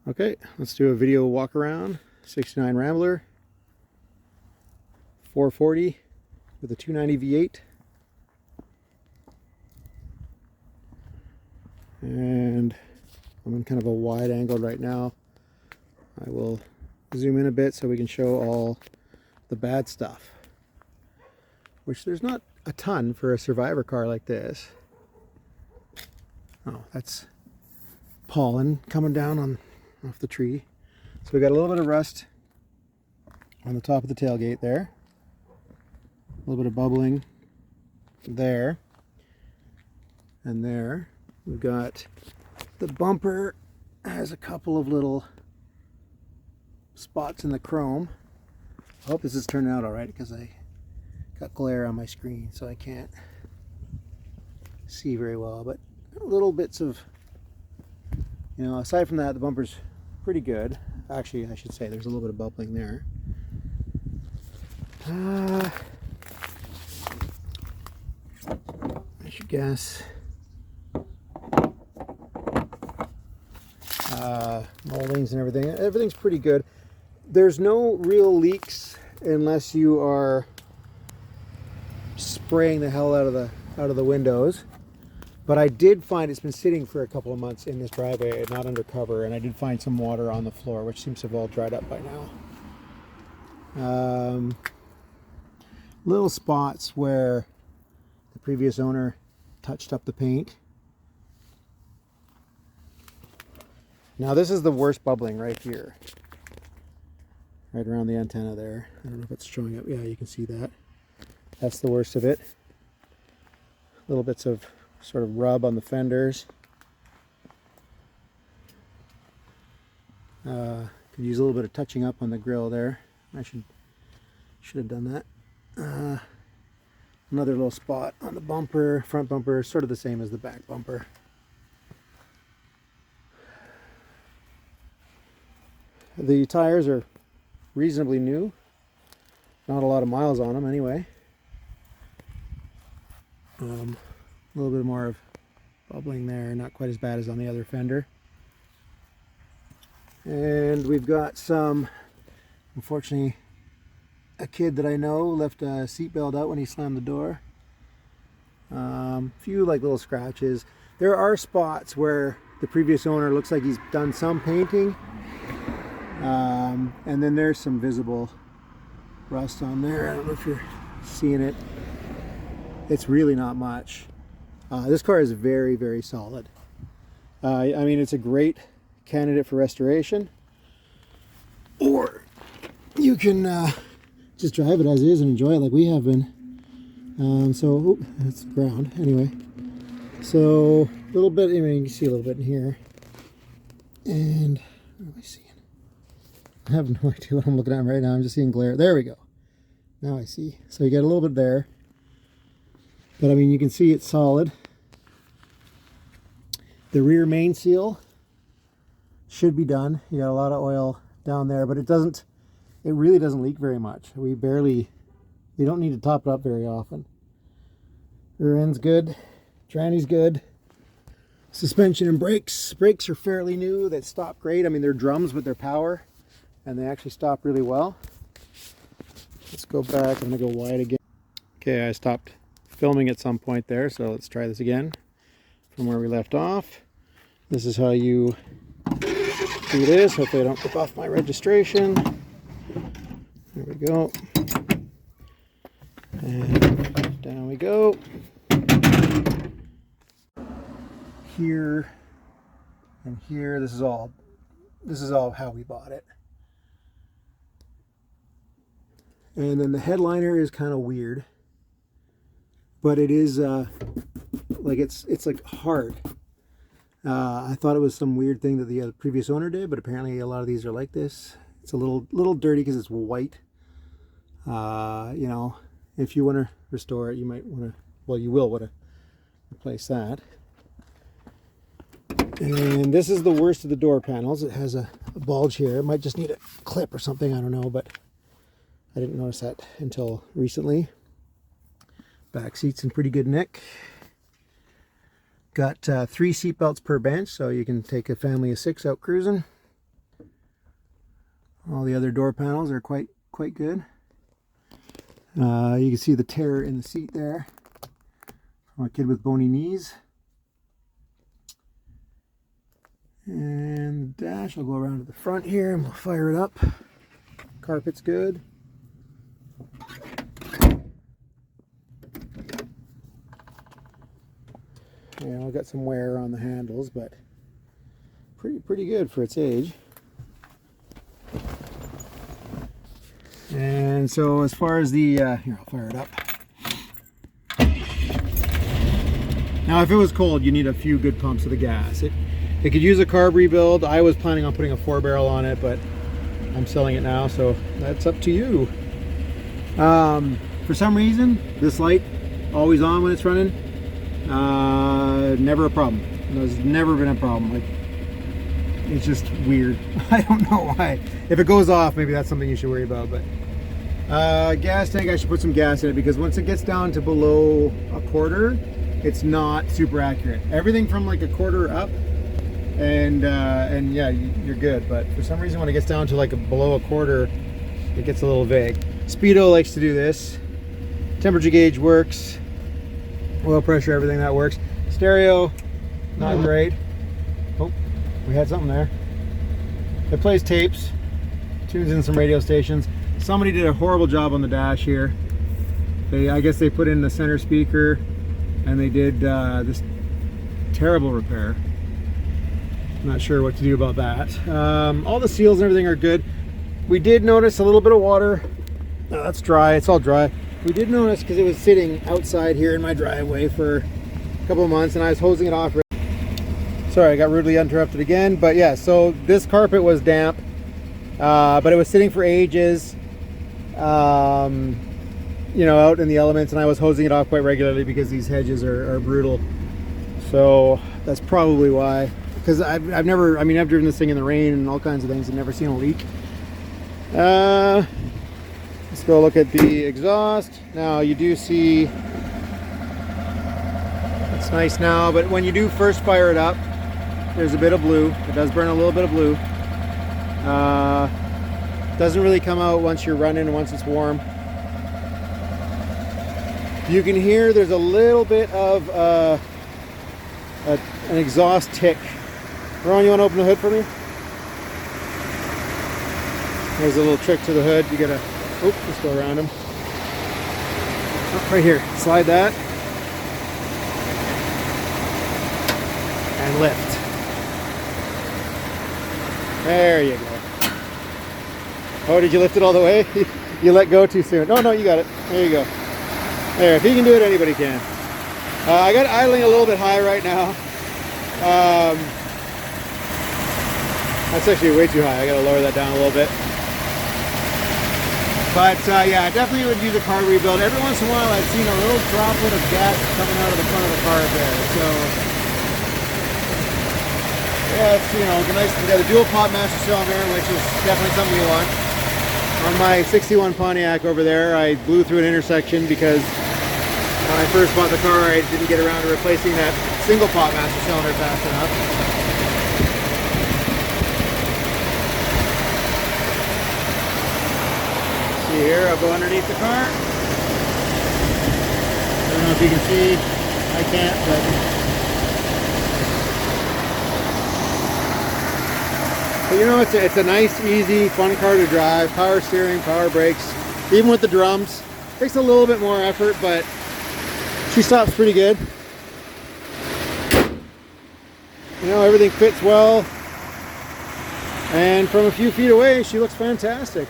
Okay, let's do a video walk around. 69 Rambler, 440 with a 290 V8. And I'm in kind of a wide angle right now. I will zoom in a bit so we can show all the bad stuff, which there's not a ton for a survivor car like this. Oh, that's pollen coming down off the tree. So we got a little bit of rust on the top of the tailgate there. A little bit of bubbling there and there. We've got the bumper has a couple of little spots in the chrome. I hope this is turning out all right because I got glare on my screen so I can't see very well, but little bits of, aside from that, the bumper's pretty good. Actually, I should say there's a little bit of bubbling there. I should guess moldings and everything's pretty good. There's no real leaks unless you are spraying the hell out of the windows. But I did find it's been sitting for a couple of months in this driveway, not undercover, and I did find some water on the floor, which seems to have all dried up by now. Little spots where the previous owner touched up the paint. Now this is the worst bubbling right here. Right around the antenna there. I don't know if it's showing up. Yeah, you can see that. That's the worst of it. Little bits of sort of rub on the fenders. Could use a little bit of touching up on the grill there. I should have done that. Another little spot on the bumper, front bumper, sort of the same as the back bumper. The tires are reasonably new. Not a lot of miles on them anyway. A little bit more of bubbling there, not quite as bad as on the other fender. And we've got some, unfortunately, a kid that I know left a seatbelt out when he slammed the door. Few like little scratches. There are spots where the previous owner looks like he's done some painting. And then there's some visible rust on there. I don't know if you're seeing it. It's really not much. This car is very, very solid. I mean, it's a great candidate for restoration. Or you can just drive it as is and enjoy it like we have been. So, that's ground anyway. So, a little bit, I mean, you can see a little bit in here. And, what am I seeing? I have no idea what I'm looking at right now. I'm just seeing glare. There we go. Now I see. So you got a little bit there. But I mean, you can see it's solid. The rear main seal should be done. You got a lot of oil down there, but it really doesn't leak very much. You don't need to top it up very often. Rear end's good. Tranny's good. Suspension and brakes. Brakes are fairly new. They stop great. I mean, they're drums with their power, and they actually stop really well. Let's go back. I'm going to go wide again. Okay, I stopped filming at some point there, so let's try this again from where we left off. This is how you do this. Hopefully I don't rip off my registration. There we go. And down we go. Here and here, this is all how we bought it. And then the headliner is kind of weird, but it is like it's like hard. I thought it was some weird thing that the previous owner did, but apparently a lot of these are like this. It's a little dirty because it's white. If you want to restore it, you might want to. Well, you will want to replace that. And this is the worst of the door panels. It has a bulge here. It might just need a clip or something. I don't know, but I didn't notice that until recently. Back seat's in pretty good nick. Got 3 seat belts per bench, so you can take a family of 6 out cruising. All the other door panels are quite good. You can see the tear in the seat there from a kid with bony knees. And the dash, I'll go around to the front here and we'll fire it up. Carpet's good. Yeah, I've got some wear on the handles, but pretty good for its age. And so as far as the, here, I'll fire it up. Now if it was cold, you need a few good pumps of the gas. It could use a carb rebuild. I was planning on putting a 4-barrel on it, but I'm selling it now, so that's up to you. For some reason, this light, always on when it's running, never a problem. There's never been a problem. Like, it's just weird. I don't know why. If it goes off, maybe that's something you should worry about. But gas tank, I should put some gas in it, because once it gets down to below a quarter, it's not super accurate. Everything from like a quarter up, and yeah, you're good. But for some reason, when it gets down to like below a quarter, it gets a little vague. Speedo likes to do this. Temperature gauge works. Oil pressure, everything that works. Stereo, not great. Oh, we had something there. It plays tapes, tunes in some radio stations. Somebody did a horrible job on the dash here. I guess they put in the center speaker, and they did this terrible repair. I'm not sure what to do about that. All the seals and everything are good. We did notice a little bit of water. No, that's dry. It's all dry. We did notice because it was sitting outside here in my driveway for a couple of months, and I was hosing it off. Sorry, I got rudely interrupted again. But yeah, so this carpet was damp, but it was sitting for ages, you know, out in the elements, and I was hosing it off quite regularly because these hedges are brutal. So that's probably why. Because I've never, I mean, I've driven this thing in the rain and all kinds of things and never seen a leak. Let's go look at the exhaust. Now you do see, it's nice now, but when you do first fire it up, there's a bit of blue. It does burn a little bit of blue. Doesn't really come out once you're running and once it's warm. You can hear there's a little bit of an exhaust tick. Ron, you want to open the hood for me? There's a little trick to the hood. You gotta, oh, let's go around him. Oh, right here, slide that. And lift. There you go. Oh, did you lift it all the way? You let go too soon. Oh, no, you got it. There you go. There, if he can do it, anybody can. I got it idling a little bit high right now. That's actually way too high. I gotta lower that down a little bit. But yeah, I definitely would use a car rebuild. Every once in a while I've seen a little droplet of gas coming out of the front of the car there. So yeah, it's, you know, nice to get a dual pot master cylinder, which is definitely something you want. On my 61 Pontiac over there, I blew through an intersection because when I first bought the car, I didn't get around to replacing that single pot master cylinder fast enough. Here, I'll go underneath the car. I don't know if you can see. I can't, but you know, it's a nice, easy, fun car to drive. Power steering, power brakes. Even with the drums, takes a little bit more effort, but she stops pretty good. You know, everything fits well, and from a few feet away, she looks fantastic.